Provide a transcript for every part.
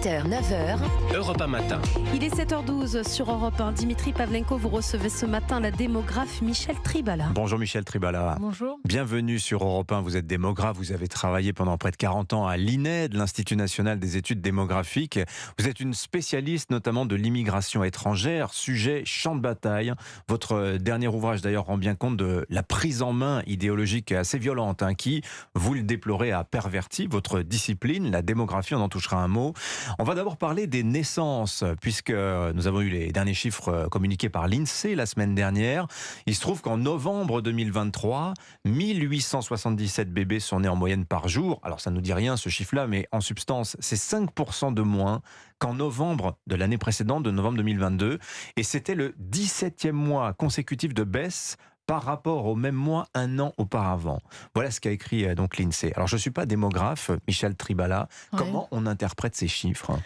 8h, 9h. Europe 1 matin. Il est 7h12 sur Europe 1. Dimitri Pavlenko, vous recevez ce matin la démographe Michel Tribala. Bonjour Michel Tribala. Bonjour. Bienvenue sur Europe 1. Vous êtes démographe. Vous avez travaillé pendant près de 40 ans à l'INED, l'Institut national des études démographiques. Vous êtes une spécialiste notamment de l'immigration étrangère, sujet champ de bataille. Votre dernier ouvrage d'ailleurs rend bien compte de la prise en main idéologique assez violente qui, vous le déplorez, a perverti votre discipline, la démographie. On en touchera un mot. On va d'abord parler des naissances, puisque nous avons eu les derniers chiffres communiqués par l'INSEE la semaine dernière. Il se trouve qu'en novembre 2023, 1877 bébés sont nés en moyenne par jour. Alors ça ne nous dit rien ce chiffre-là, mais en substance, c'est 5% de moins qu'en novembre de l'année précédente, de novembre 2022. Et c'était le 17e mois consécutif de baisse par rapport au même mois un an auparavant. Voilà ce qu'a écrit donc l'INSEE. Alors je ne suis pas démographe, Michel Tribala. Oui. Comment on interprète ces chiffres ?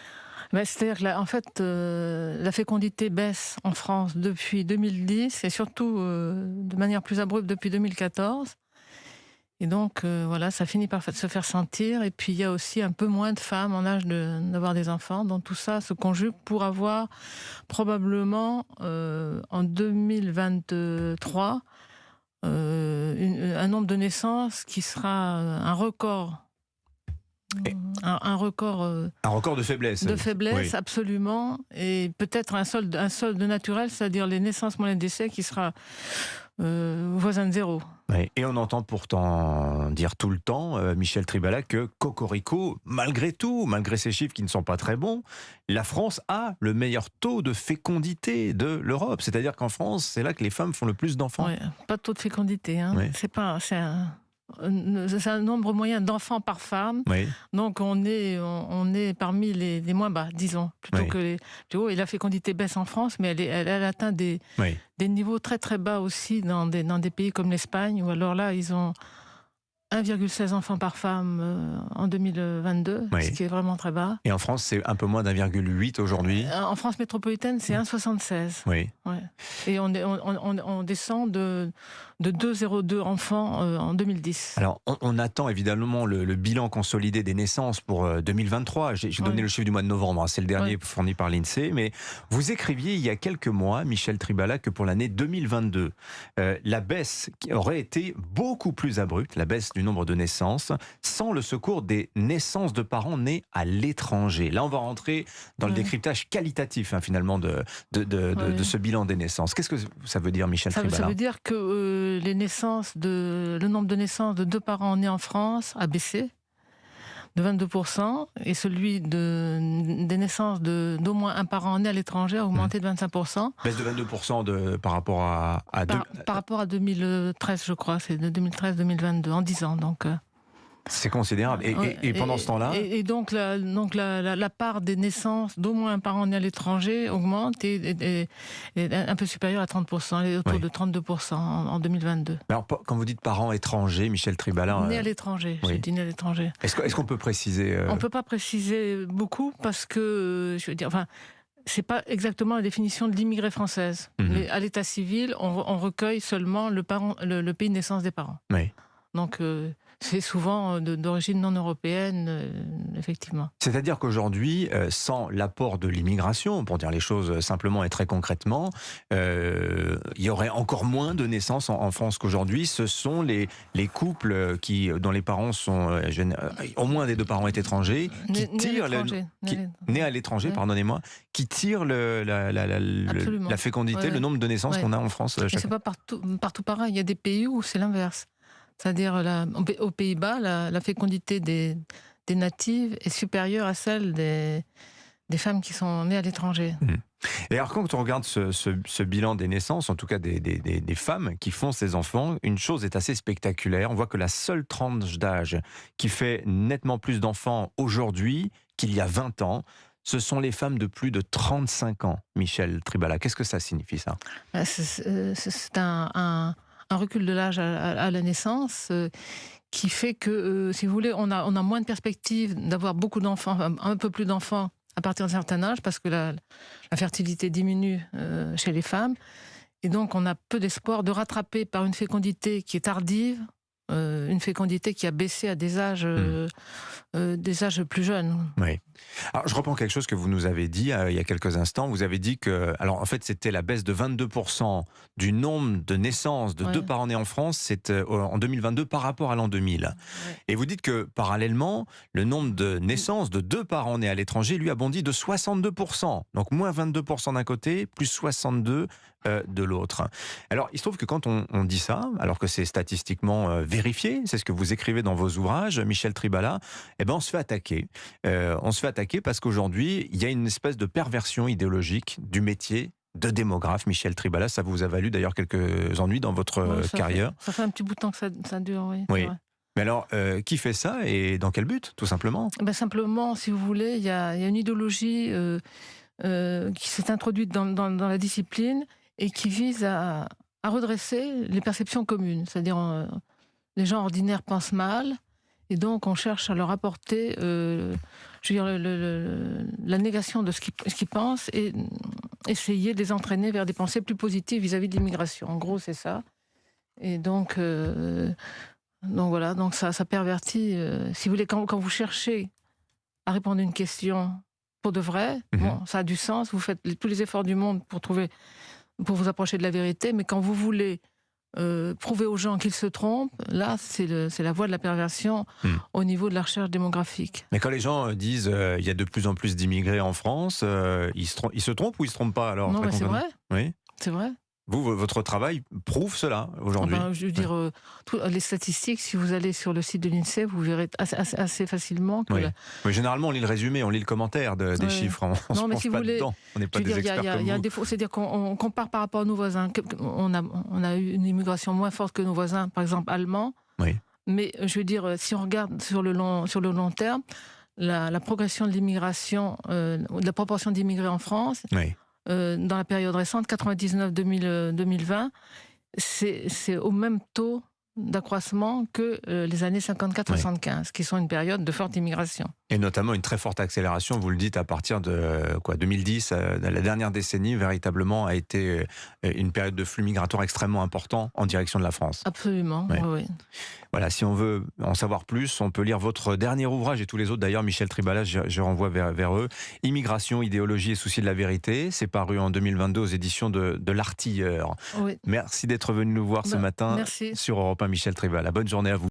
C'est-à-dire que la fécondité baisse en France depuis 2010 et surtout de manière plus abrupte depuis 2014. Et donc voilà, ça finit par se faire sentir. Et puis il y a aussi un peu moins de femmes en âge d'avoir des enfants. Donc tout ça se conjugue pour avoir probablement en 2023 un nombre de naissances qui sera un record. Un record Un record de faiblesse. de faiblesse, Oui. absolument, et peut-être un solde naturel, c'est-à-dire les naissances moins les décès qui sera voisin de zéro. Oui. Et on entend pourtant dire tout le temps, Michel Tribala, que cocorico, malgré tout, malgré ces chiffres qui ne sont pas très bons, la France a le meilleur taux de fécondité de l'Europe. C'est-à-dire qu'en France, c'est là que les femmes font le plus d'enfants. Ouais, pas de taux de fécondité, hein. Oui. C'est un nombre moyen d'enfants par femme. Oui. Donc on est parmi les moins bas, disons, plutôt Oui. que les plus hauts. Et la fécondité baisse en France, mais elle atteint des niveaux très très bas aussi dans des pays comme l'Espagne, où alors là, ils ont 1,16 enfants par femme en 2022, Oui. ce qui est vraiment très bas. Et en France, c'est un peu moins d'1,8 aujourd'hui. En France métropolitaine, c'est 1,76. Oui. Ouais. Et on descend de 2,02 enfants en 2010. Alors, on attend évidemment le bilan consolidé des naissances pour 2023. J'ai donné Oui. le chiffre du mois de novembre, c'est le dernier Oui. fourni par l'INSEE. Mais vous écriviez il y a quelques mois, Michel Tribala, que pour l'année 2022, la baisse qui aurait été beaucoup plus abrupte, la baisse du nombre de naissances, sans le secours des naissances de parents nés à l'étranger. Là, on va rentrer dans le décryptage qualitatif, finalement, de ce bilan des naissances. Qu'est-ce que ça veut dire, Michel Tribala ? Ça veut dire que le nombre de naissances de 2 parents nés en France a baissé de 22%, et celui des naissances d'au moins un parent né à l'étranger a augmenté de 25%. Baisse de 22% par rapport à Par rapport à 2013, je crois, c'est de 2013-2022, en 10 ans. Donc, c'est considérable. Et pendant ce temps-là et donc la part des naissances d'au moins un parent né à l'étranger augmente et est un peu supérieure à 30%. Elle est autour de 32% en 2022. Alors, quand vous dites parents étrangers, Michel Tribala... Né à l'étranger, j'ai dit né à l'étranger. Est-ce qu'on peut préciser On ne peut pas préciser beaucoup parce que, je veux dire, c'est pas exactement la définition de l'immigré française. Mais à l'état civil, on recueille seulement le pays de naissance des parents. Oui. Donc, c'est souvent d'origine non européenne, effectivement. C'est-à-dire qu'aujourd'hui, sans l'apport de l'immigration, pour dire les choses simplement et très concrètement, il y aurait encore moins de naissances en France qu'aujourd'hui. Ce sont les couples dont les parents sont... au moins des 2 parents est étrangers, qui tirent... Nés à l'étranger, Oui. pardonnez-moi, qui tirent la fécondité, le nombre de naissances qu'on a en France. Mais c'est pas partout pareil. Il y a des pays où c'est l'inverse. C'est-à-dire, aux Pays-Bas, la fécondité des natives est supérieure à celle des femmes qui sont nées à l'étranger. Et alors, quand on regarde ce bilan des naissances, en tout cas des femmes qui font ces enfants, une chose est assez spectaculaire. On voit que la seule tranche d'âge qui fait nettement plus d'enfants aujourd'hui qu'il y a 20 ans, ce sont les femmes de plus de 35 ans, Michel Tribala. Qu'est-ce que ça signifie, ça ? C'est un recul de l'âge à la naissance qui fait que, si vous voulez, on a moins de perspectives d'avoir beaucoup d'enfants, un peu plus d'enfants à partir d'un certain âge, parce que la fertilité diminue chez les femmes. Et donc, on a peu d'espoir de rattraper par une fécondité qui est tardive une fécondité qui a baissé à des âges plus jeunes. Oui. Alors, je reprends quelque chose que vous nous avez dit il y a quelques instants. Vous avez dit que, alors en fait, c'était la baisse de 22% du nombre de naissances de Ouais. deux parents nés en France, c'est en 2022 par rapport à l'an 2000. Ouais. Et vous dites que parallèlement, le nombre de naissances de deux parents nés à l'étranger, lui, a bondi de 62%. Donc moins 22% d'un côté, plus 62 de l'autre. Alors, il se trouve que quand on dit ça, alors que c'est statistiquement vérifié, c'est ce que vous écrivez dans vos ouvrages, Michel Tribala, eh ben on se fait attaquer. On se fait attaquer parce qu'aujourd'hui, il y a une espèce de perversion idéologique du métier de démographe. Michel Tribala, ça vous a valu d'ailleurs quelques ennuis dans votre Ouais, carrière. ça fait un petit bout de temps que ça dure, oui. Oui. C'est vrai. Mais alors, qui fait ça et dans quel but, tout simplement? Ben, simplement, si vous voulez, il y a une idéologie qui s'est introduite dans la discipline et qui vise à redresser les perceptions communes. C'est-à-dire, les gens ordinaires pensent mal, et donc on cherche à leur apporter je veux dire, la négation de ce qu'ils pensent et essayer de les entraîner vers des pensées plus positives vis-à-vis de l'immigration. En gros, c'est ça. Et donc voilà, donc ça pervertit. Si vous voulez, quand vous cherchez à répondre à une question pour de vrai, bon, ça a du sens, vous faites tous les efforts du monde pour vous approcher de la vérité, mais quand vous voulez prouver aux gens qu'ils se trompent, là, c'est la voie de la perversion au niveau de la recherche démographique. Mais quand les gens disent il y a de plus en plus d'immigrés en France, ils se trompent ou ils se trompent pas alors? Non, très mais c'est concrètement? vrai, Oui. c'est vrai. Vous, votre travail prouve cela aujourd'hui? Je veux dire, les statistiques, si vous allez sur le site de l'INSEE, vous verrez assez facilement que... Oui. Oui, généralement, on lit le résumé, on lit le commentaire des Ouais. chiffres. On Non, se mais plonge si vous pas voulez, dedans. On n'est pas je veux des dire, experts il y a un comme défaut, c'est-à-dire qu'on compare par rapport à nos voisins. On a eu une immigration moins forte que nos voisins, par exemple allemands. vous. Oui. Mais je veux dire, si on regarde sur le long terme, la progression de l'immigration, de la proportion d'immigrés en France, Oui. dans la période récente, 99-2020, c'est au même taux d'accroissement que les années 54-75, qui sont une période de forte immigration. Et notamment une très forte accélération, vous le dites, à partir de 2010, la dernière décennie, véritablement, a été une période de flux migratoire extrêmement important en direction de la France. Absolument, Ouais. oui. Voilà, si on veut en savoir plus, on peut lire votre dernier ouvrage et tous les autres. D'ailleurs, Michel Tribala, je renvoie vers eux. Immigration, idéologie et souci de la vérité. C'est paru en 2022 aux éditions de l'Artilleur. Oui. Merci d'être venu nous voir ce matin Merci. sur Europe 1, Michel Tribala. Bonne journée à vous.